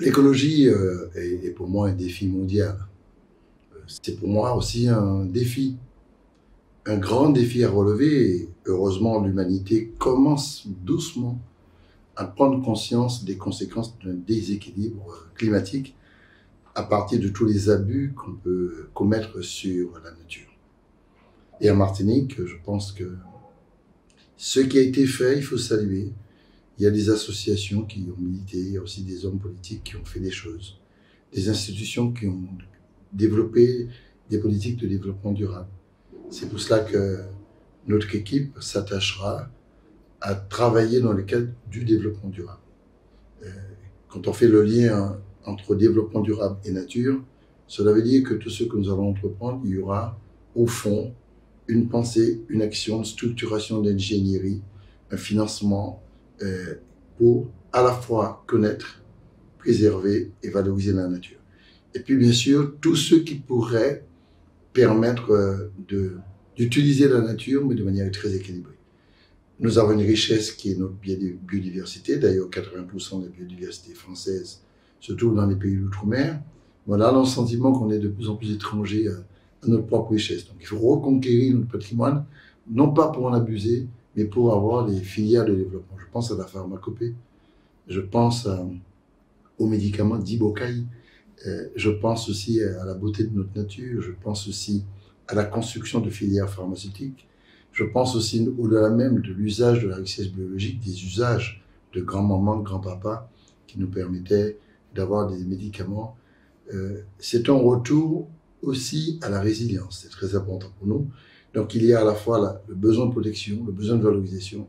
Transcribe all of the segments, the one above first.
L'écologie est pour moi un défi mondial. C'est pour moi aussi un défi, un grand défi à relever. Et heureusement, l'humanité commence doucement à prendre conscience des conséquences d'un déséquilibre climatique à partir de tous les abus qu'on peut commettre sur la nature. Et en Martinique, je pense que ce qui a été fait, il faut saluer. Il y a des associations qui ont milité, il y a aussi des hommes politiques qui ont fait des choses, des institutions qui ont développé des politiques de développement durable. C'est pour cela que notre équipe s'attachera à travailler dans le cadre du développement durable. Quand on fait le lien entre développement durable et nature, cela veut dire que tout ce que nous allons entreprendre, il y aura au fond une pensée, une action, une structuration d'ingénierie, un financement pour à la fois connaître, préserver et valoriser la nature. Et puis bien sûr, tout ce qui pourrait permettre d'utiliser la nature, mais de manière très équilibrée. Nous avons une richesse qui est notre biodiversité. D'ailleurs, 80% de la biodiversité française se trouve dans les pays d'outre-mer. Voilà le sentiment qu'on est de plus en plus étrangers à notre propre richesse. Donc il faut reconquérir notre patrimoine, non pas pour en abuser, mais pour avoir des filières de développement. Je pense à la pharmacopée, je pense aux médicaments d'Ibokai, je pense aussi à la beauté de notre nature, je pense aussi à la construction de filières pharmaceutiques, je pense aussi au-delà même de l'usage de la richesse biologique, des usages de grand-maman, de grand-papa qui nous permettaient d'avoir des médicaments. C'est un retour aussi à la résilience, c'est très important pour nous. Donc il y a à la fois le besoin de protection, le besoin de valorisation,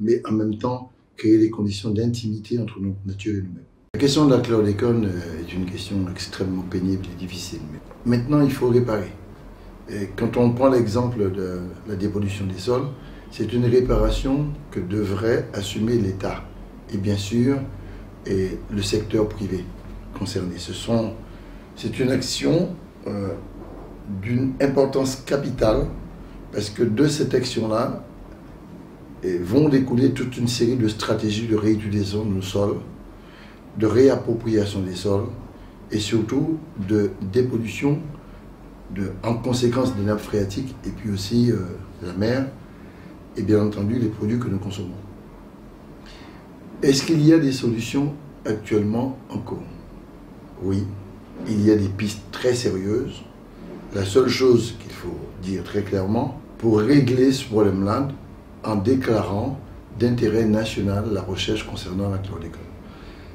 mais en même temps créer des conditions d'intimité entre notre nature et nous-mêmes. La question de la chlordécone est une question extrêmement pénible et difficile. Mais maintenant, il faut réparer. Et quand on prend l'exemple de la dépollution des sols, c'est une réparation que devrait assumer l'État et bien sûr le secteur privé concerné. C'est une action d'une importance capitale parce que de cette action-là vont découler toute une série de stratégies de réutilisation de nos sols, de réappropriation des sols et surtout de dépollution en conséquence des nappes phréatiques et puis aussi la mer et bien entendu les produits que nous consommons. Est-ce qu'il y a des solutions actuellement en cours? Oui, il y a des pistes très sérieuses. La seule chose qu'il faut dire très clairement, pour régler ce problème-là, en déclarant d'intérêt national la recherche concernant la chlordécone.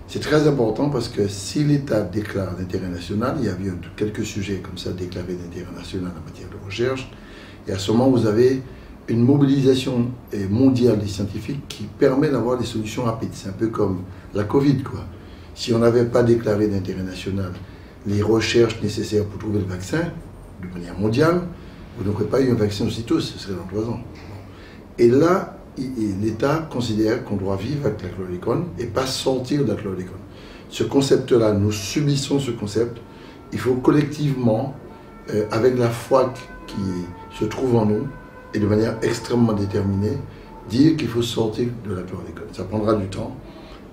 C'est très important parce que si l'État déclare d'intérêt national, il y a eu quelques sujets comme ça déclarés d'intérêt national en matière de recherche, et à ce moment vous avez une mobilisation mondiale des scientifiques qui permet d'avoir des solutions rapides. C'est un peu comme la Covid, quoi. Si on n'avait pas déclaré d'intérêt national les recherches nécessaires pour trouver le vaccin, de manière mondiale, vous n'aurez pas eu un vaccin aussitôt, ce serait dans 3 ans. Et là, l'État considère qu'on doit vivre avec la chlordécone et pas sortir de la chlordécone. Ce concept-là, nous subissons ce concept. Il faut collectivement, avec la foi qui se trouve en nous, et de manière extrêmement déterminée, dire qu'il faut sortir de la chlordécone. Ça prendra du temps.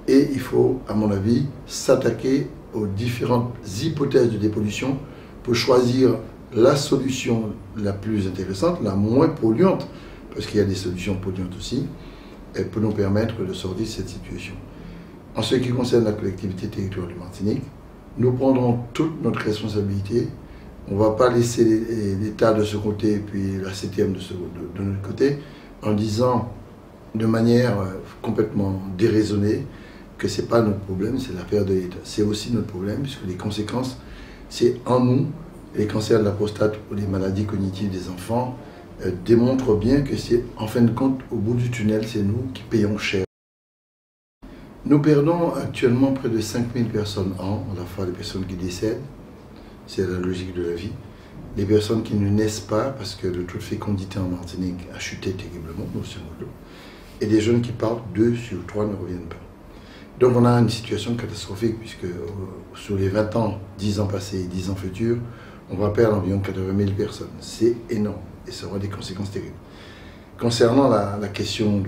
Et il faut, à mon avis, s'attaquer aux différentes hypothèses de dépollution pour choisir la solution la plus intéressante, la moins polluante, parce qu'il y a des solutions polluantes aussi, pour nous permettre de sortir de cette situation. En ce qui concerne la collectivité territoriale de Martinique, nous prendrons toute notre responsabilité. On ne va pas laisser l'État de ce côté et puis la CTM de notre côté, en disant de manière complètement déraisonnée que ce n'est pas notre problème, c'est l'affaire de l'État. C'est aussi notre problème, puisque les conséquences, c'est en nous. Les cancers de la prostate ou les maladies cognitives des enfants démontrent bien que c'est, en fin de compte, au bout du tunnel, c'est nous qui payons cher. Nous perdons actuellement près de 5000 personnes an, à la fois les personnes qui décèdent, c'est la logique de la vie, les personnes qui ne naissent pas parce que le taux de fécondité en Martinique a chuté terriblement, grosso modo, et des jeunes qui partent, 2 sur 3 ne reviennent pas. Donc on a une situation catastrophique puisque sur les 20 ans, 10 ans passés et 10 ans futurs, on va perdre environ 80 000 personnes. C'est énorme et ça aura des conséquences terribles. Concernant la question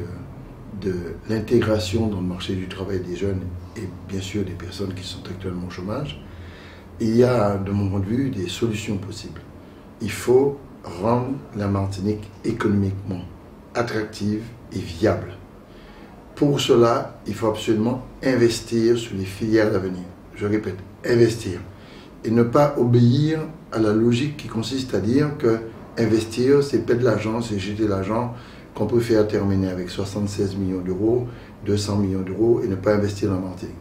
de l'intégration dans le marché du travail des jeunes et bien sûr des personnes qui sont actuellement au chômage, il y a, de mon point de vue, des solutions possibles. Il faut rendre la Martinique économiquement attractive et viable. Pour cela, il faut absolument investir sur les filières d'avenir. Je répète, investir. Et ne pas obéir à la logique qui consiste à dire que investir, c'est perdre de l'argent, c'est jeter de l'argent qu'on peut faire terminer avec 76 millions d'euros, 200 millions d'euros et ne pas investir dans la Martinique.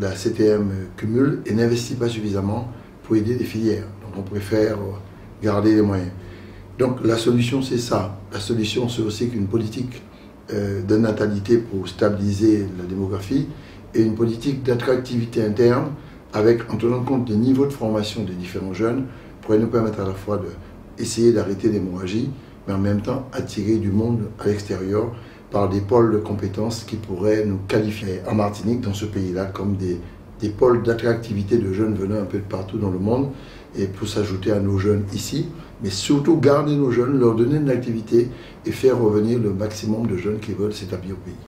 La CTM cumule et n'investit pas suffisamment pour aider les filières. Donc on préfère garder les moyens. Donc la solution, c'est ça. La solution, c'est aussi qu'une politique de natalité pour stabiliser la démographie et une politique d'attractivité interne avec, en tenant compte des niveaux de formation des différents jeunes, pourrait nous permettre à la fois d'essayer d'arrêter l'hémorragie, mais en même temps attirer du monde à l'extérieur par des pôles de compétences qui pourraient nous qualifier en Martinique, dans ce pays-là, comme des pôles d'attractivité de jeunes venant un peu de partout dans le monde, et pour s'ajouter à nos jeunes ici, mais surtout garder nos jeunes, leur donner une activité et faire revenir le maximum de jeunes qui veulent s'établir au pays.